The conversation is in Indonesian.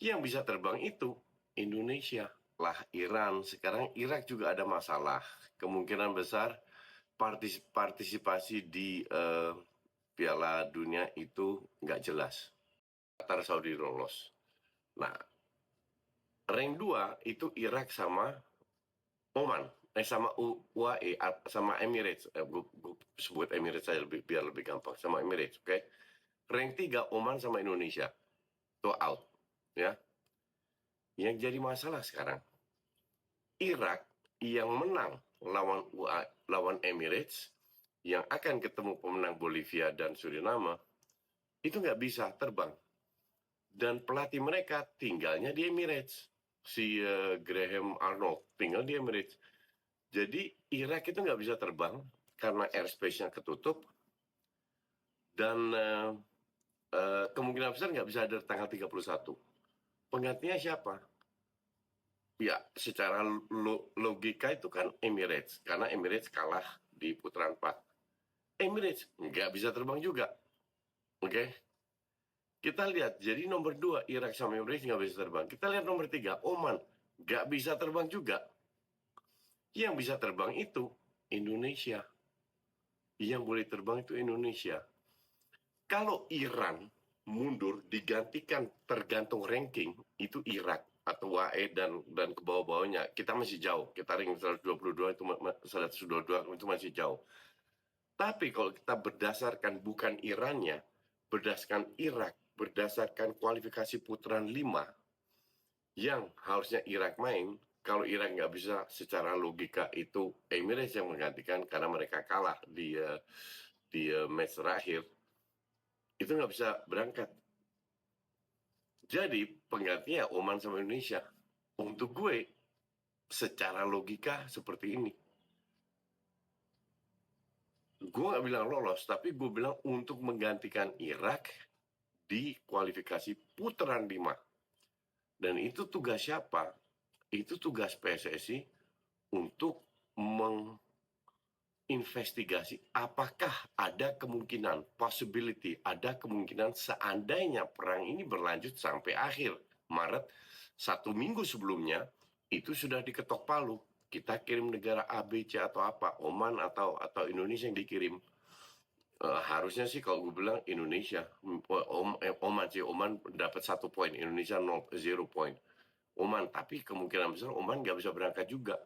Yang bisa terbang itu Indonesia lah, Iran. Sekarang Irak juga ada masalah. Kemungkinan besar partisipasi di Piala Dunia itu nggak jelas. Qatar Saudi lolos. Nah, rank 2 itu Irak sama Oman. Sama UAE, sama Emirates. Gue sebut Emirates saja biar lebih gampang. Sama Emirates, oke? Rank 3 Oman sama Indonesia. Itu out. Ya. Yang jadi masalah sekarang, Irak yang menang lawan Emirates, yang akan ketemu pemenang Bolivia dan Suriname, itu nggak bisa terbang. Dan pelatih mereka tinggalnya di Emirates. Si Graham Arnold tinggal di Emirates. Jadi Irak itu nggak bisa terbang karena airspace-nya ketutup. Dan kemungkinan besar nggak bisa ada tanggal 31. Penggantinya siapa? Ya, secara logika itu kan Emirates. Karena Emirates kalah di putaran 4. Emirates nggak bisa terbang juga. Oke? Kita lihat, jadi nomor 2 Irak sama Emirates nggak bisa terbang. Kita lihat nomor 3 Oman nggak bisa terbang juga. Yang bisa terbang itu Indonesia. Yang boleh terbang itu Indonesia. Kalau Iran mundur digantikan tergantung ranking, itu Irak atau WAE dan ke bawah-bawahnya. Kita masih jauh. Kita ranking 122 itu 122 itu masih jauh. Tapi kalau kita berdasarkan bukan Irannya, berdasarkan Irak, berdasarkan kualifikasi putaran 5 yang harusnya Irak main, kalau Irak nggak bisa, secara logika itu Emirates yang menggantikan karena mereka kalah di match terakhir, itu nggak bisa berangkat. Jadi penggantinya Oman sama Indonesia. Untuk gue, secara logika seperti ini. Gue nggak bilang lolos, tapi gue bilang untuk menggantikan Irak di kualifikasi putaran 5. Dan itu tugas siapa? Itu tugas PSSI untuk menginvestigasi apakah ada kemungkinan, possibility, ada kemungkinan seandainya perang ini berlanjut sampai akhir Maret, 1 minggu sebelumnya, itu sudah diketok palu. Kita kirim negara A, B, C atau apa, Oman atau Indonesia yang dikirim. Harusnya sih kalau gue bilang Indonesia, Oman sih, Oman dapat 1 poin, Indonesia 0 point. Oman, tapi kemungkinan besar Oman nggak bisa berangkat juga.